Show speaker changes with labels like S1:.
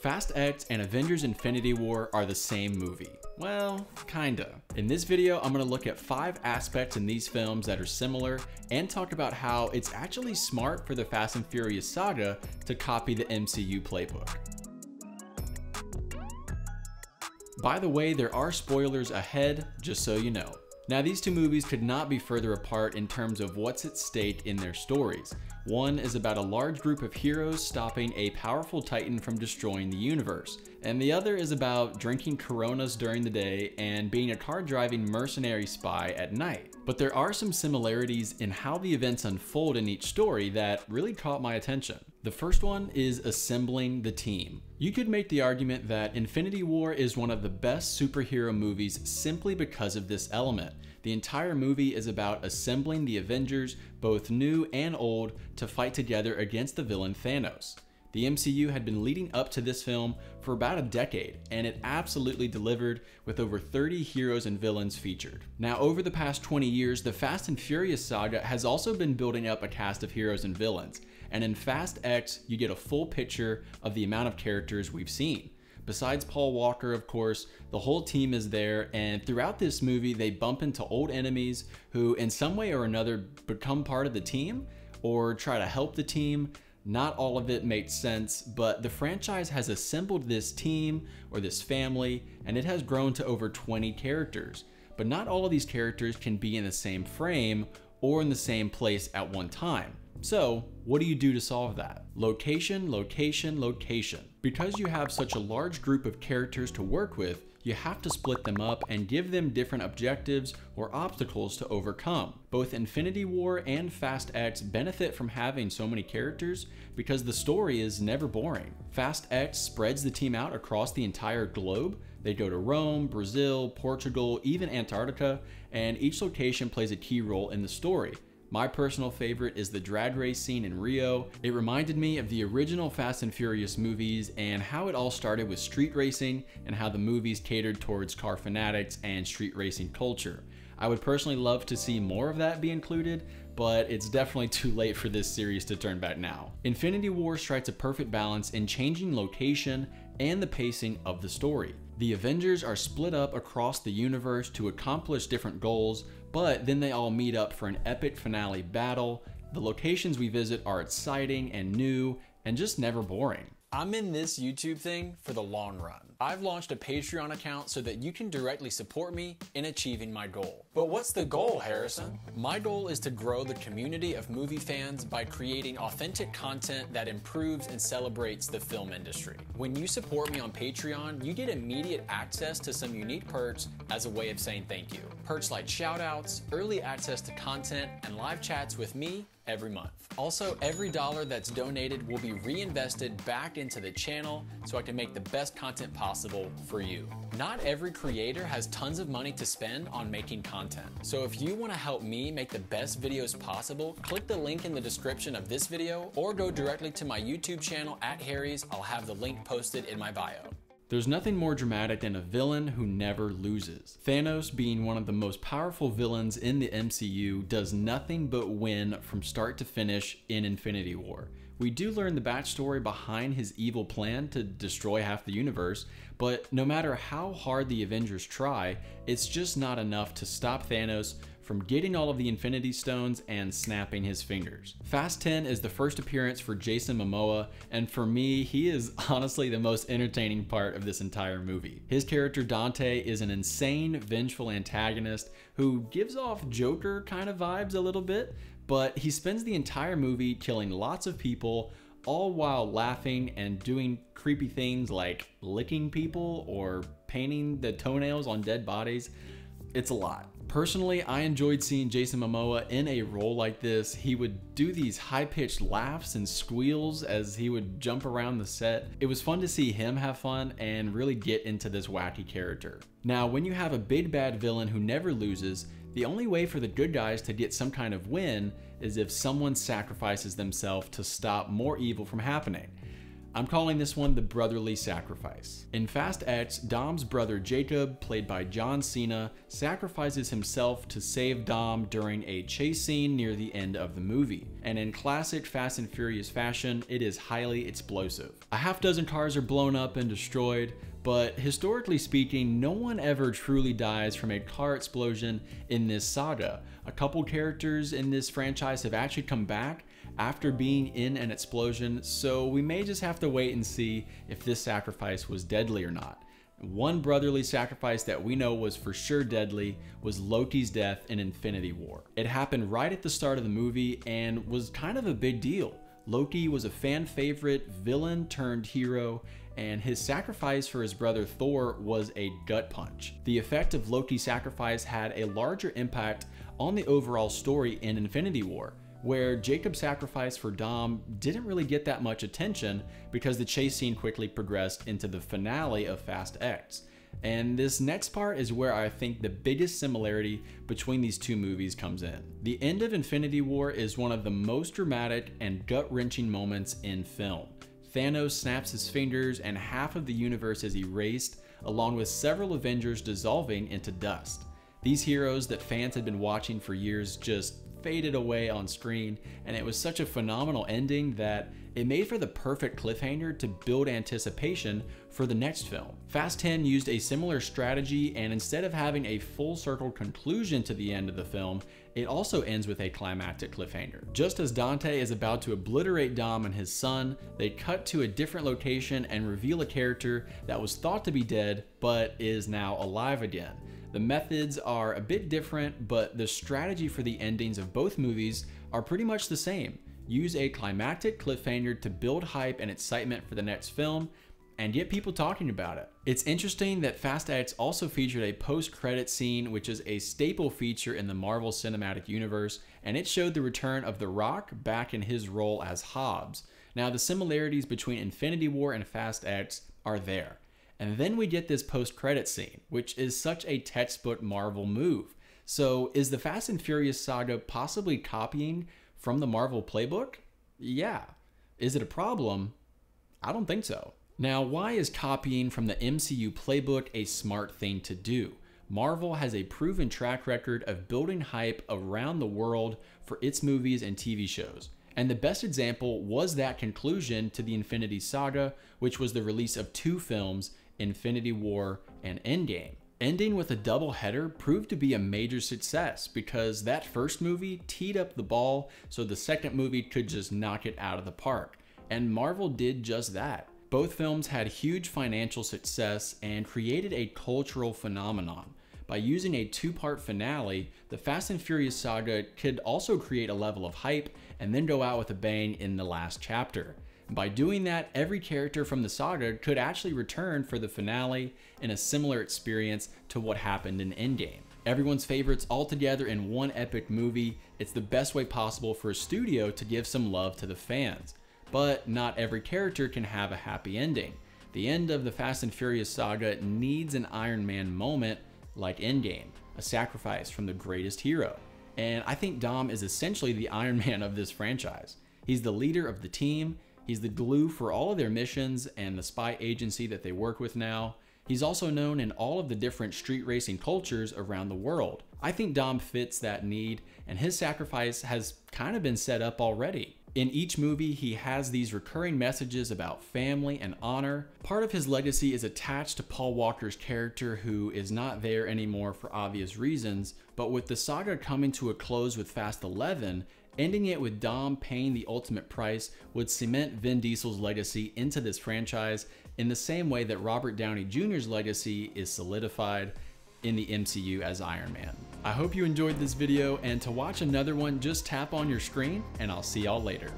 S1: Fast X and Avengers Infinity War are the same movie. Well, kinda. In this video, I'm gonna look at 5 aspects in these films that are similar and talk about how it's actually smart for the Fast and Furious saga to copy the MCU playbook. By the way, there are spoilers ahead, just so you know. Now, these two movies could not be further apart in terms of what's at stake in their stories. One is about a large group of heroes stopping a powerful titan from destroying the universe, and the other is about drinking Coronas during the day and being a car-driving mercenary spy at night. But there are some similarities in how the events unfold in each story that really caught my attention. The first one is assembling the team. You could make the argument that Infinity War is one of the best superhero movies simply because of this element. The entire movie is about assembling the Avengers, both new and old, to fight together against the villain Thanos. The MCU had been leading up to this film for about a decade, and it absolutely delivered with over 30 heroes and villains featured. Now, over the past 20 years, the Fast and Furious saga has also been building up a cast of heroes and villains, and in Fast X, you get a full picture of the amount of characters we've seen. Besides Paul Walker, of course, the whole team is there, and throughout this movie, they bump into old enemies who, in some way or another, become part of the team or try to help the team. Not all of it makes sense, but the franchise has assembled this team or this family, and it has grown to over 20 characters. But not all of these characters can be in the same frame or in the same place at one time. So, what do you do to solve that? Location, location, location. Because you have such a large group of characters to work with, you have to split them up and give them different objectives or obstacles to overcome. Both Infinity War and Fast X benefit from having so many characters because the story is never boring. Fast X spreads the team out across the entire globe. They go to Rome, Brazil, Portugal, even Antarctica, and each location plays a key role in the story. My personal favorite is the drag race scene in Rio. It reminded me of the original Fast and Furious movies and how it all started with street racing and how the movies catered towards car fanatics and street racing culture. I would personally love to see more of that be included, but it's definitely too late for this series to turn back now. Infinity War strikes a perfect balance in changing location and the pacing of the story. The Avengers are split up across the universe to accomplish different goals, but then they all meet up for an epic finale battle. The locations we visit are exciting and new and just never boring. I'm in this YouTube thing for the long run. I've launched a Patreon account so that you can directly support me in achieving my goal. But what's the goal, Harrison? My goal is to grow the community of movie fans by creating authentic content that improves and celebrates the film industry. When you support me on Patreon, you get immediate access to some unique perks as a way of saying thank you. Perks like shoutouts, early access to content, and live chats with me every month. Also, every dollar that's donated will be reinvested back into the channel so I can make the best content possible for you. Not every creator has tons of money to spend on making content. So if you want to help me make the best videos possible, click the link in the description of this video or go directly to my YouTube channel at Harry's. I'll have the link posted in my bio. There's nothing more dramatic than a villain who never loses. Thanos, being one of the most powerful villains in the MCU, does nothing but win from start to finish in Infinity War. We do learn the backstory behind his evil plan to destroy half the universe, but no matter how hard the Avengers try, it's just not enough to stop Thanos from getting all of the Infinity Stones and snapping his fingers. Fast 10 is the first appearance for Jason Momoa, and for me, he is honestly the most entertaining part of this entire movie. His character Dante is an insane, vengeful antagonist who gives off Joker kind of vibes a little bit, but he spends the entire movie killing lots of people, all while laughing and doing creepy things like licking people or painting the toenails on dead bodies. It's a lot. Personally, I enjoyed seeing Jason Momoa in a role like this. He would do these high-pitched laughs and squeals as he would jump around the set. It was fun to see him have fun and really get into this wacky character. Now, when you have a big bad villain who never loses, the only way for the good guys to get some kind of win is if someone sacrifices themselves to stop more evil from happening. I'm calling this one the brotherly sacrifice. In Fast X, Dom's brother Jacob, played by John Cena, sacrifices himself to save Dom during a chase scene near the end of the movie. And in classic Fast and Furious fashion, it is highly explosive. A half dozen cars are blown up and destroyed, but historically speaking, no one ever truly dies from a car explosion in this saga. A couple characters in this franchise have actually come back after being in an explosion, so we may just have to wait and see if this sacrifice was deadly or not. One brotherly sacrifice that we know was for sure deadly was Loki's death in Infinity War. It happened right at the start of the movie and was kind of a big deal. Loki was a fan favorite villain turned hero, and his sacrifice for his brother Thor was a gut punch. The effect of Loki's sacrifice had a larger impact on the overall story in Infinity War, where Jacob's sacrifice for Dom didn't really get that much attention because the chase scene quickly progressed into the finale of Fast X. And this next part is where I think the biggest similarity between these two movies comes in. The end of Infinity War is one of the most dramatic and gut-wrenching moments in film. Thanos snaps his fingers and half of the universe is erased, along with several Avengers dissolving into dust. These heroes that fans had been watching for years just faded away on screen, and it was such a phenomenal ending that it made for the perfect cliffhanger to build anticipation for the next film. Fast 10 used a similar strategy, and instead of having a full circle conclusion to the end of the film, it also ends with a climactic cliffhanger. Just as Dante is about to obliterate Dom and his son, they cut to a different location and reveal a character that was thought to be dead but is now alive again. The methods are a bit different, but the strategy for the endings of both movies are pretty much the same. Use a climactic cliffhanger to build hype and excitement for the next film and get people talking about it. It's interesting that Fast X also featured a post-credit scene, which is a staple feature in the Marvel Cinematic Universe, and it showed the return of The Rock back in his role as Hobbs. Now, the similarities between Infinity War and Fast X are there. And then we get this post-credit scene, which is such a textbook Marvel move. So is the Fast and Furious saga possibly copying from the Marvel playbook? Yeah. Is it a problem? I don't think so. Now, why is copying from the MCU playbook a smart thing to do? Marvel has a proven track record of building hype around the world for its movies and TV shows. And the best example was that conclusion to the Infinity Saga, which was the release of two films, Infinity War and Endgame. Ending with a double header proved to be a major success because that first movie teed up the ball so the second movie could just knock it out of the park. And Marvel did just that. Both films had huge financial success and created a cultural phenomenon. By using a two-part finale, the Fast and Furious saga could also create a level of hype and then go out with a bang in the last chapter. By doing that, every character from the saga could actually return for the finale in a similar experience to what happened in Endgame. Everyone's favorites all together in one epic movie. It's the best way possible for a studio to give some love to the fans. But not every character can have a happy ending. The end of the Fast and Furious saga needs an Iron Man moment like Endgame, a sacrifice from the greatest hero. And I think Dom is essentially the Iron Man of this franchise. He's the leader of the team. He's the glue for all of their missions and the spy agency that they work with now. He's also known in all of the different street racing cultures around the world. I think Dom fits that need, and his sacrifice has kind of been set up already. In each movie, he has these recurring messages about family and honor. Part of his legacy is attached to Paul Walker's character, who is not there anymore for obvious reasons, but with the saga coming to a close with Fast 11, ending it with Dom paying the ultimate price would cement Vin Diesel's legacy into this franchise in the same way that Robert Downey Jr.'s legacy is solidified in the MCU as Iron Man. I hope you enjoyed this video, and to watch another one, just tap on your screen and I'll see y'all later.